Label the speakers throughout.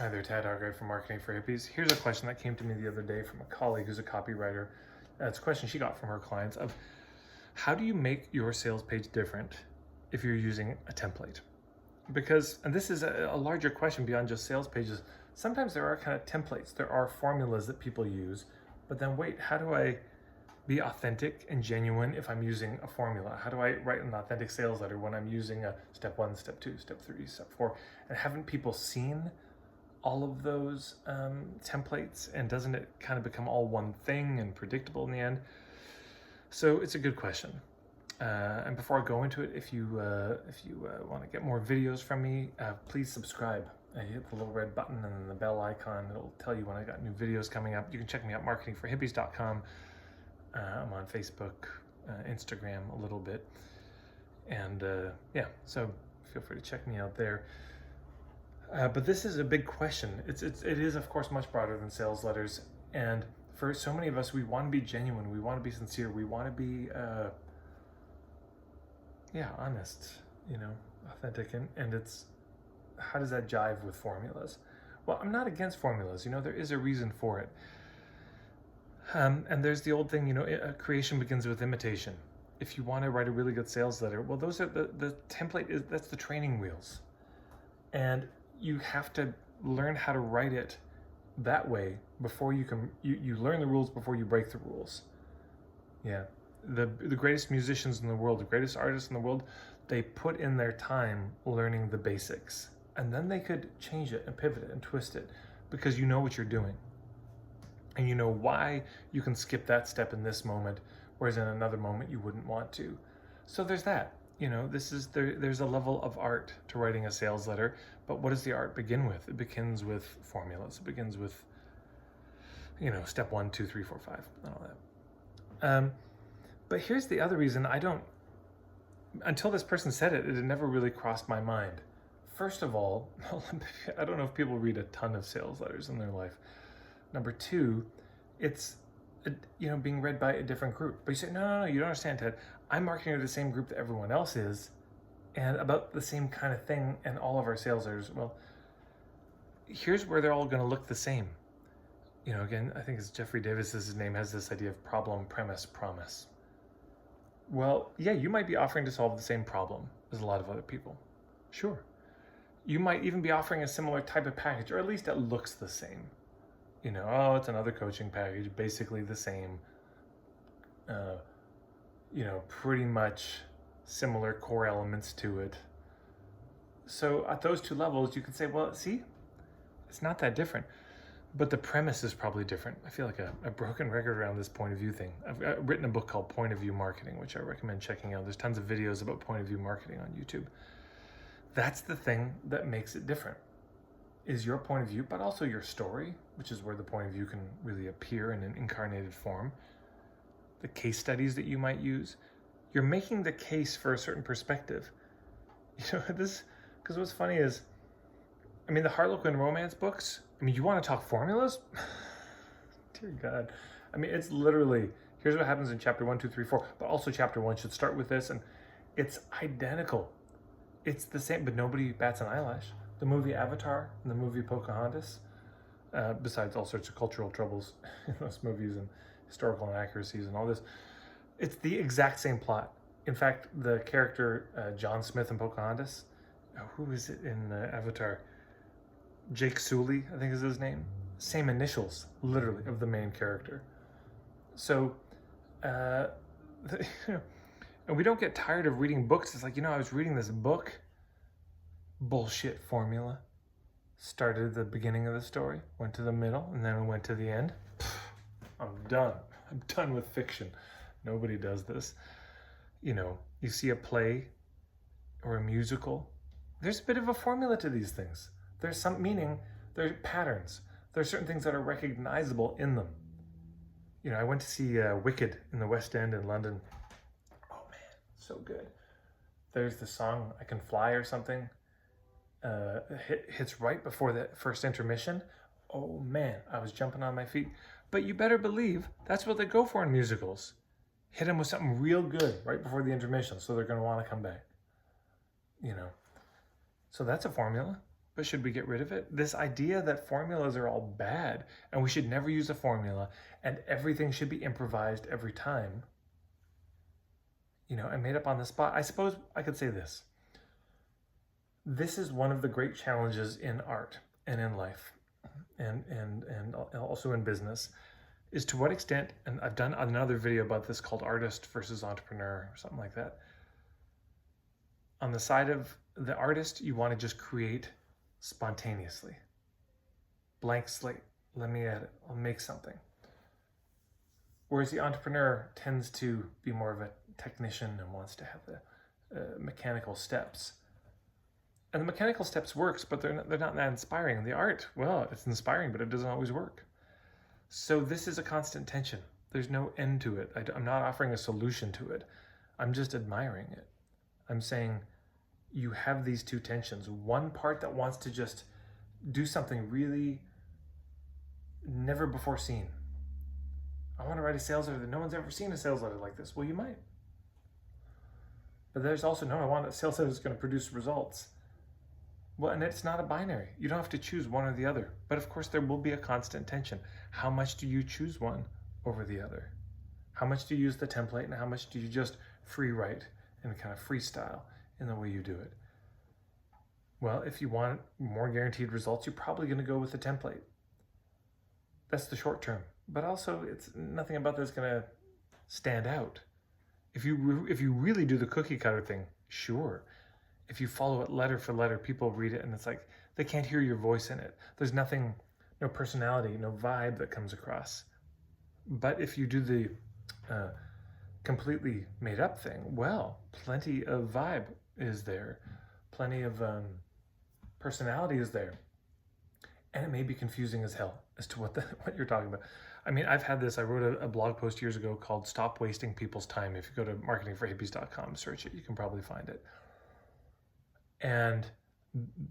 Speaker 1: Hi there, Tad Argyle from Marketing for Hippies. Here's a question that came to me the other day from a colleague who's a copywriter. It's a question she got from her clients of how do you make your sales page different if you're using a template? Because, and this is a larger question beyond just sales pages, sometimes there are kind of templates, there are formulas that people use, but then wait, how do I be authentic and genuine if I'm using a formula? How do I write an authentic sales letter when I'm using a step 1, step 2, step 3, step 4, and haven't people seen all of those templates, and doesn't it kind of become all one thing and predictable in the end? So it's a good question. And before I go into it, if you want to get more videos from me, please subscribe. Hit the little red button and then the bell icon. It'll tell you when I got new videos coming up. You can check me out, marketingforhippies.com. I'm on Facebook, Instagram a little bit. And yeah, so feel free to check me out there. But this is a big question. It is, of course, much broader than sales letters. And for so many of us, we want to be genuine. We want to be sincere. We want to be, honest, authentic. And it's, how does that jive with formulas? Well, I'm not against formulas. There is a reason for it. And there's the old thing, creation begins with imitation. If you want to write a really good sales letter, well, those are the template that's the training wheels. And you have to learn how to write it that way before you learn the rules before you break the rules. Yeah, the greatest musicians in the world, the greatest artists in the world, they put in their time learning the basics, and then they could change it and pivot it and twist it because you know what you're doing. And you know why you can skip that step in this moment, whereas in another moment you wouldn't want to. So there's that. There's a level of art to writing a sales letter, but what does the art begin with? It begins with formulas. It begins with, step 1, 2, 3, 4, 5, and all that. But here's the other reason until this person said it, it had never really crossed my mind. First of all, I don't know if people read a ton of sales letters in their life. Number 2, it's being read by a different group. But you say, no, you don't understand, Ted. I'm marketing to the same group that everyone else is, and about the same kind of thing, and all of our sales letters. Well, here's where they're all going to look the same. Again, I think it's Jeffrey Davis's name has this idea of problem, premise, promise. Well, yeah, you might be offering to solve the same problem as a lot of other people. Sure. You might even be offering a similar type of package, or at least it looks the same. It's another coaching package, basically the same, pretty much similar core elements to it. So at those two levels, you could say, well, see, it's not that different, but the premise is probably different. I feel like a broken record around this point of view thing. I've written a book called Point of View Marketing, which I recommend checking out. There's tons of videos about point of view marketing on YouTube. That's the thing that makes it different, is your point of view, but also your story, which is where the point of view can really appear in an incarnated form. The case studies that you might use, you're making the case for a certain perspective. Because what's funny is, the Harlequin romance books, you want to talk formulas? Dear God. It's literally, here's what happens in chapter 1, 2, 3, 4, but also chapter 1 should start with this, and it's identical. It's the same, but nobody bats an eyelash. The movie Avatar and the movie Pocahontas, besides all sorts of cultural troubles in those movies and historical inaccuracies and all this, it's the exact same plot. In fact, the character John Smith in Pocahontas, who is it in Avatar? Jake Sully, I think is his name. Same initials, literally, of the main character. So, and we don't get tired of reading books. It's like, I was reading this book. Bullshit formula. Started at the beginning of the story, went to the middle, and then we went to the end. I'm done. I'm done with fiction. Nobody does this. You see a play or a musical, there's a bit of a formula to these things. There's some meaning, there's patterns. There's certain things that are recognizable in them. I went to see Wicked in the West End in London. Oh man, so good. There's the song I Can Fly or something. Hits right before the first intermission. Oh man, I was jumping on my feet. But you better believe that's what they go for in musicals. Hit them with something real good right before the intermission, so they're going to want to come back. So that's a formula. But should we get rid of it? This idea that formulas are all bad and we should never use a formula and everything should be improvised every time, and made up on the spot. I suppose I could say this. This is one of the great challenges in art and in life and also in business, is to what extent, and I've done another video about this called Artist versus Entrepreneur or something like that. On the side of the artist, you want to just create spontaneously. Blank slate. Let me edit. I'll make something. Whereas the entrepreneur tends to be more of a technician and wants to have the mechanical steps. And the mechanical steps works, but they're not that inspiring. The art, well, it's inspiring, but it doesn't always work. So this is a constant tension. There's no end to it. I'm not offering a solution to it. I'm just admiring it. I'm saying you have these two tensions. One part that wants to just do something really never before seen. I want to write a sales letter that no one's ever seen a sales letter like this. Well, you might. But there's also, no, I want a sales letter that's going to produce results. Well, and it's not a binary. You don't have to choose one or the other. But of course, there will be a constant tension. How much do you choose one over the other? How much do you use the template and how much do you just free write and kind of freestyle in the way you do it? Well, if you want more guaranteed results, you're probably going to go with the template. That's the short term. But also, it's nothing about that's going to stand out. If you really do the cookie cutter thing, sure. If you follow it letter for letter, people read it and it's like they can't hear your voice in it. There's nothing, no personality, no vibe that comes across. But if you do the completely made up thing, well, plenty of vibe is there. Plenty of personality is there. And it may be confusing as hell as to what you're talking about. I mean, I've had this. I wrote a blog post years ago called Stop Wasting People's Time. If you go to marketingforhippies.com, search it, you can probably find it. And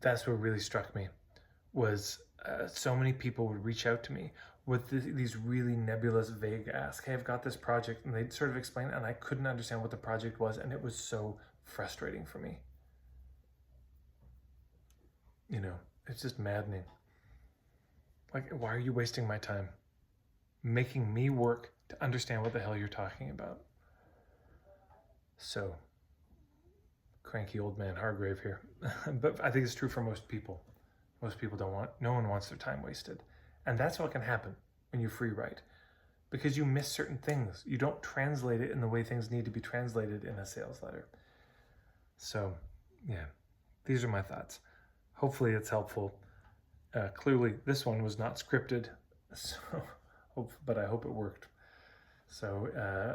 Speaker 1: that's what really struck me, was so many people would reach out to me with these really nebulous, vague asks. Hey, I've got this project, and they'd sort of explain it, and I couldn't understand what the project was, and it was so frustrating for me. It's just maddening. Like, why are you wasting my time? Making me work to understand what the hell you're talking about. So, cranky old man Hargrave here. But I think it's true for most people. Most people no one wants their time wasted. And that's what can happen when you free write. Because you miss certain things. You don't translate it in the way things need to be translated in a sales letter. So, yeah, these are my thoughts. Hopefully it's helpful. Clearly, this one was not scripted, but I hope it worked. So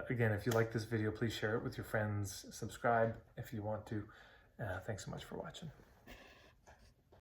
Speaker 1: again, if you like this video, please share it with your friends. Subscribe if you want to. Thanks so much for watching.